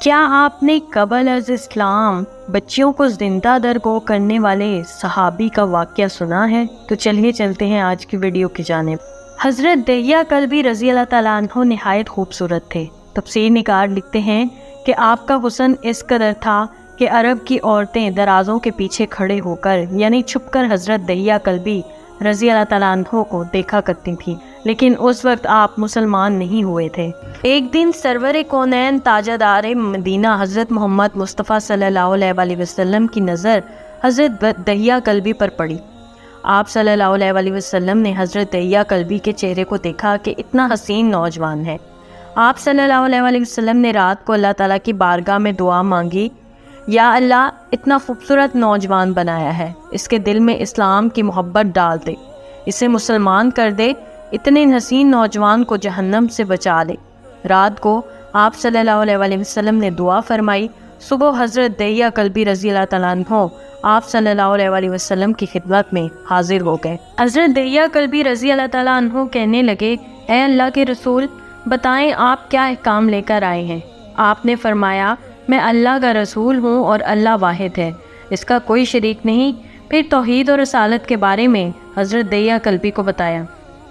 کیا آپ نے قبل از اسلام بچیوں کو زندہ درگو کرنے والے صحابی کا واقعہ سنا ہے؟ تو چلیے چلتے ہیں آج کی ویڈیو کی جانب۔ حضرت دہیہ کلبی رضی اللہ تعالیٰ عنہ نہایت خوبصورت تھے۔ تفسیر نگار لکھتے ہیں کہ آپ کا حسن اس قدر تھا کہ عرب کی عورتیں درازوں کے پیچھے کھڑے ہو کر یعنی چھپ کر حضرت دہیہ کلبی رضی اللہ تعالیٰ عنہ کو دیکھا کرتی تھیں، لیکن اس وقت آپ مسلمان نہیں ہوئے تھے۔ ایک دن سرور کونین تاجہ دار مدینہ حضرت محمد مصطفیٰ صلی اللہ علیہ وآلہ وسلم کی نظر حضرت دہیہ کلبی پر پڑی۔ آپ صلی اللہ علیہ وآلہ وسلم نے حضرت دہیہ کلبی کے چہرے کو دیکھا کہ اتنا حسین نوجوان ہے۔ آپ صلی اللہ علیہ وآلہ وسلم نے رات کو اللہ تعالیٰ کی بارگاہ میں دعا مانگی، یا اللہ اتنا خوبصورت نوجوان بنایا ہے، اس کے دل میں اسلام کی محبت ڈال دے، اسے مسلمان کر دے، اتنے حسین نوجوان کو جہنم سے بچا لے۔ رات کو آپ صلی اللہ علیہ وآلہ وسلم نے دعا فرمائی۔ صبح حضرت دہیہ کلبی رضی اللہ تعالیٰ عنہ آپ صلی اللہ علیہ وآلہ وسلم کی خدمت میں حاضر ہو گئے۔ حضرت دہیہ کلبی رضی اللہ تعالیٰ عنہ کہنے لگے، اے اللہ کے رسول، بتائیں آپ کیا احکام لے کر آئے ہیں؟ آپ نے فرمایا، میں اللہ کا رسول ہوں اور اللہ واحد ہے، اس کا کوئی شریک نہیں۔ پھر توحید اور رسالت کے بارے میں حضرت دہیہ کلبی کو بتایا۔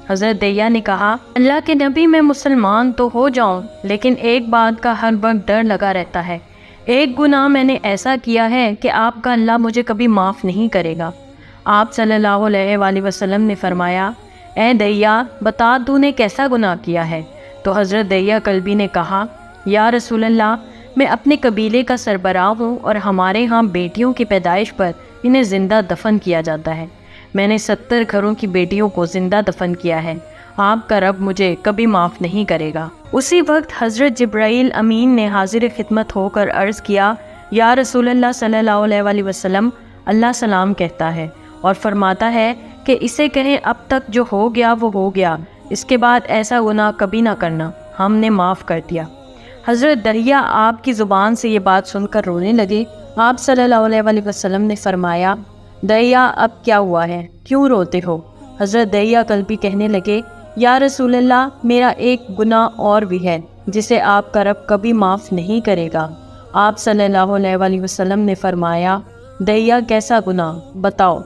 حضرت دہیہ نے کہا، اللہ کے نبی میں مسلمان تو ہو جاؤں، لیکن ایک بات کا ہر وقت ڈر لگا رہتا ہے، ایک گناہ میں نے ایسا کیا ہے کہ آپ کا اللہ مجھے کبھی معاف نہیں کرے گا۔ آپ صلی اللہ علیہ وآلہ وسلم نے فرمایا، اے دہیہ بتا تو نے کیسا گناہ کیا ہے؟ تو حضرت دہیہ کلبی نے کہا، یا رسول اللہ، میں اپنے قبیلے کا سربراہ ہوں اور ہمارے ہاں بیٹیوں کی پیدائش پر انہیں زندہ دفن کیا جاتا ہے۔ میں نے 70 گھروں کی بیٹیوں کو زندہ دفن کیا ہے، آپ کا رب مجھے کبھی معاف نہیں کرے گا۔ اسی وقت حضرت جبرائیل امین نے حاضر خدمت ہو کر عرض کیا، یا رسول اللہ صلی اللہ علیہ وآلہ وسلم، اللہ سلام کہتا ہے اور فرماتا ہے کہ اسے کہیں اب تک جو ہو گیا وہ ہو گیا، اس کے بعد ایسا گناہ کبھی نہ کرنا، ہم نے معاف کر دیا۔ حضرت دہیہ آپ کی زبان سے یہ بات سن کر رونے لگے۔ آپ صلی اللہ علیہ وآلہ وسلم نے فرمایا، دہیہ اب کیا ہوا ہے، کیوں روتے ہو؟ حضرت دہیہ کلبی کہنے لگے، یا رسول اللہ، میرا ایک گناہ اور بھی ہے جسے آپ کا رب کبھی معاف نہیں کرے گا۔ آپ صلی اللہ علیہ وآلہ وسلم نے فرمایا، دہیہ کیسا گناہ بتاؤ؟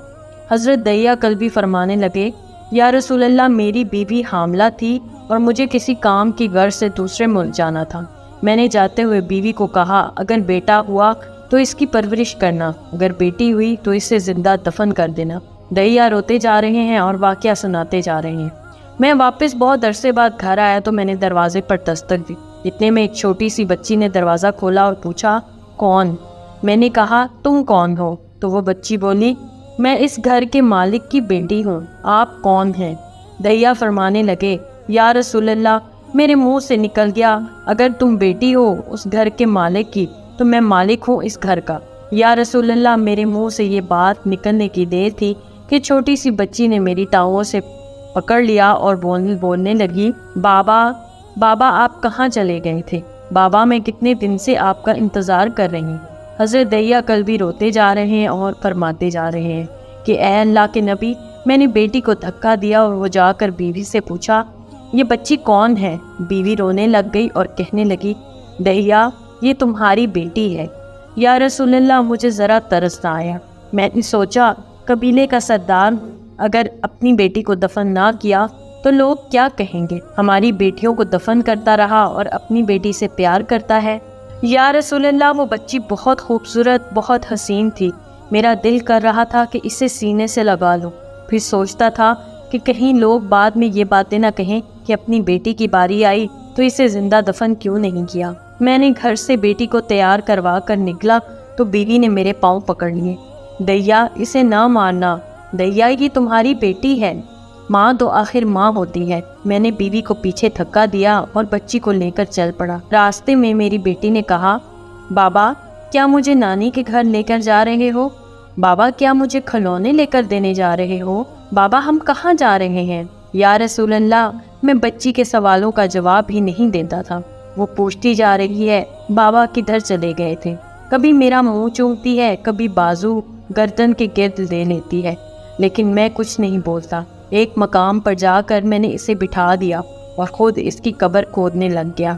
حضرت دہیہ کلبی فرمانے لگے، یا رسول اللہ، میری بیوی حاملہ تھی اور مجھے کسی کام کی غرض سے دوسرے ملک جانا تھا۔ میں نے جاتے ہوئے بیوی کو کہا، اگر بیٹا ہوا تو اس کی پرورش کرنا، اگر بیٹی ہوئی تو اسے زندہ دفن کر دینا۔ دہیہ روتے جا رہے ہیں اور واقعہ سناتے جا رہے ہیں۔ میں واپس بہت عرصے بعد گھر آیا تو میں نے دروازے پر دستک دی۔ اتنے میں ایک چھوٹی سی بچی نے دروازہ کھولا اور پوچھا، کون؟ میں نے کہا، تم کون ہو؟ تو وہ بچی بولی، میں اس گھر کے مالک کی بیٹی ہوں، آپ کون ہیں؟ دہیہ فرمانے لگے، یا رسول اللہ، میرے منہ سے نکل گیا، اگر تم بیٹی ہو اس گھر کے مالک کی تو میں مالک ہوں اس گھر کا۔ یا رسول اللہ، میرے منہ سے یہ بات نکلنے کی دیر تھی کہ چھوٹی سی بچی نے میری ٹانگوں سے پکڑ لیا اور بولنے لگی، بابا بابا آپ کہاں چلے گئے تھے؟ بابا میں کتنے دن سے آپ کا انتظار کر رہی ہوں۔ حضرت دہیہ کلبی روتے جا رہے ہیں اور فرماتے جا رہے ہیں کہ اے اللہ کے نبی، میں نے بیٹی کو دھکا دیا اور وہ جا کر بیوی سے پوچھا، یہ بچی کون ہے؟ بیوی رونے لگ گئی اور کہنے لگی، دہیہ یہ تمہاری بیٹی ہے۔ یا رسول اللہ، مجھے ذرا ترس آیا، میں نے سوچا قبیلے کا سردار اگر اپنی بیٹی کو دفن نہ کیا تو لوگ کیا کہیں گے؟ ہماری بیٹیوں کو دفن کرتا رہا اور اپنی بیٹی سے پیار کرتا ہے۔ یا رسول اللہ، وہ بچی بہت خوبصورت، بہت حسین تھی، میرا دل کر رہا تھا کہ اسے سینے سے لگا لوں۔ پھر سوچتا تھا کہ کہیں لوگ بعد میں یہ باتیں نہ کہیں کہ اپنی بیٹی کی باری آئی تو اسے زندہ دفن کیوں نہیں کیا۔ میں نے گھر سے بیٹی کو تیار کروا کر نکلا تو بیوی نے میرے پاؤں پکڑ لیے، دہیہ اسے نہ مارنا، دہیہ یہ تمہاری بیٹی ہے، ماں تو آخر ماں ہوتی ہے۔ میں نے بیوی کو پیچھے دھکا دیا اور بچی کو لے کر چل پڑا۔ راستے میں میری بیٹی نے کہا، بابا کیا مجھے نانی کے گھر لے کر جا رہے ہو؟ بابا کیا مجھے کھلونے لے کر دینے جا رہے ہو؟ بابا ہم کہاں جا رہے ہیں؟ یا رسول اللہ، میں بچی کے سوالوں کا جواب بھی نہیں دیتا تھا۔ وہ پوچھتی جا رہی ہے، بابا کدھر چلے گئے تھے؟ کبھی میرا منہ چومتی ہے، کبھی بازو گردن کے گرد دے لیتی ہے، لیکن میں کچھ نہیں بولتا۔ ایک مقام پر جا کر میں نے اسے بٹھا دیا اور خود اس کی قبر کھودنے لگ گیا۔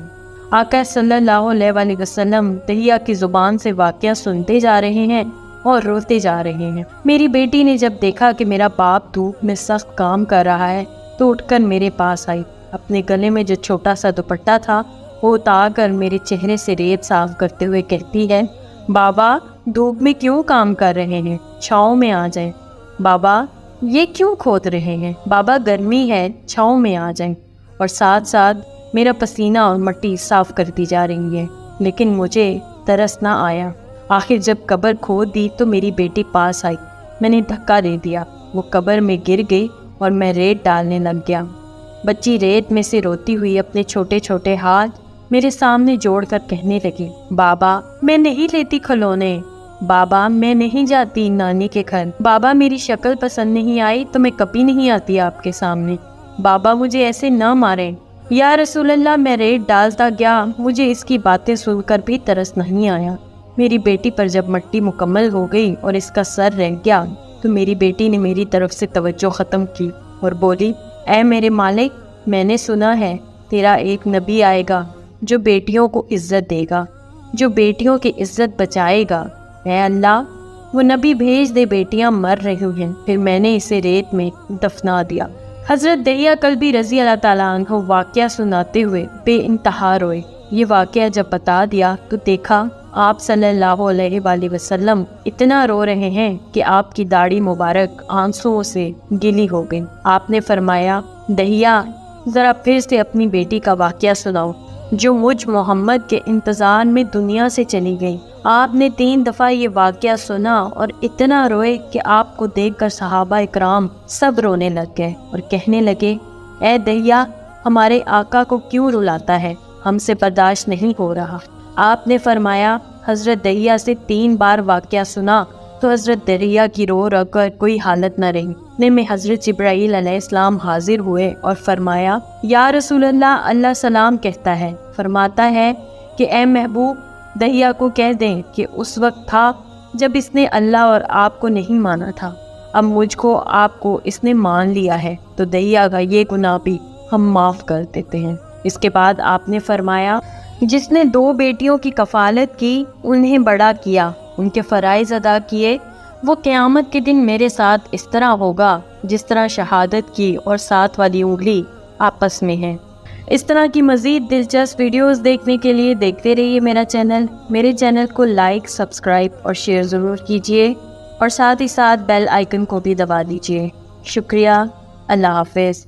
آقا صلی اللہ علیہ وآلہ وسلم دہیا کی زبان سے واقعہ سنتے جا رہے ہیں اور روتے جا رہے ہیں۔ میری بیٹی نے جب دیکھا کہ میرا باپ دھوپ میں سخت کام کر رہا ہے تو اٹھ کر میرے پاس آئی، اپنے گلے میں جو چھوٹا سا دوپٹہ تھا وہ اتار کر میرے چہرے سے ریت صاف کرتے ہوئے کہتی ہے، بابا دھوپ میں کیوں کام کر رہے ہیں، چھاؤں میں آ جائیں۔ بابا یہ کیوں کھود رہے ہیں، بابا گرمی ہے، چھاؤں میں آ جائیں۔ اور ساتھ ساتھ میرا پسینہ اور مٹی صاف کرتی جا رہی ہے، لیکن مجھے ترس نہ آیا۔ آخر جب قبر کھود دی تو میری بیٹی پاس آئی، میں نے دھکا دے دیا، وہ قبر میں گر گئی اور میں ریت ڈالنے لگ گیا۔ بچی ریت میں سے روتی ہوئی اپنے چھوٹے چھوٹے ہاتھ میرے سامنے جوڑ کر کہنے لگی، بابا میں نہیں لیتی کھلونے، بابا میں نہیں جاتی نانی کے گھر، بابا میری شکل پسند نہیں آئی تو میں کبھی نہیں آتی آپ کے سامنے، بابا مجھے ایسے نہ ماریں۔ یا رسول اللہ میں ریت ڈالتا گیا، مجھے اس کی باتیں سن کر بھی ترس نہیں آیا۔ میری بیٹی پر جب مٹی مکمل ہو گئی اور اس کا سر رہ گیا تو میری بیٹی نے میری طرف سے توجہ ختم کی اور بولی، اے میرے مالک، میں نے سنا ہے تیرا ایک نبی آئے گا جو بیٹیوں کو عزت دے گا، جو بیٹیوں کی عزت بچائے گا۔ اے اللہ وہ نبی بھیج دے، بیٹیاں مر رہی ہیں۔ پھر میں نے اسے ریت میں دفنا دیا۔ حضرت دہیا کلبی رضی اللہ تعالیٰ عنہ واقعہ سناتے ہوئے بے انتہا روئے۔ یہ واقعہ جب بتا دیا تو دیکھا آپ صلی اللہ علیہ وآلہ وسلم اتنا رو رہے ہیں کہ آپ کی داڑھی مبارک آنسوؤں سے گیلی ہو گئی۔ آپ نے فرمایا، دہیا ذرا پھر سے اپنی بیٹی کا واقعہ سناؤ جو مجھ محمد کے انتظار میں دنیا سے چلی گئی۔ آپ نے 3 دفعہ یہ واقعہ سنا اور اتنا روئے کہ آپ کو دیکھ کر صحابہ اکرام سب رونے لگ گئے اور کہنے لگے، اے دہیا ہمارے آقا کو کیوں رلاتا ہے، ہم سے برداشت نہیں ہو رہا۔ آپ نے فرمایا، حضرت دہیا سے 3 بار واقعہ سنا تو حضرت دہیا کی رو کر کوئی حالت نہ رہی۔ اتنے میں حضرت جبرائیل علیہ السلام حاضر ہوئے اور فرمایا، یا رسول اللہ، اللہ سلام کہتا ہے، فرماتا ہے کہ اے محبوب دہیا کو کہہ دیں کہ اس وقت تھا جب اس نے اللہ اور آپ کو نہیں مانا تھا، اب مجھ کو آپ کو اس نے مان لیا ہے تو دہیا کا یہ گناہ بھی ہم معاف کر دیتے ہیں۔ اس کے بعد آپ نے فرمایا، جس نے 2 بیٹیوں کی کفالت کی، انہیں بڑا کیا، ان کے فرائض ادا کیے، وہ قیامت کے دن میرے ساتھ اس طرح ہوگا جس طرح شہادت کی اور 7 والی انگلی آپس میں ہے۔ اس طرح کی مزید دلچسپ ویڈیوز دیکھنے کے لیے دیکھتے رہیے میرے چینل کو لائک، سبسکرائب اور شیئر ضرور کیجیے اور ساتھ ہی ساتھ بیل آئیکن کو بھی دبا دیجیے۔ شکریہ، اللہ حافظ۔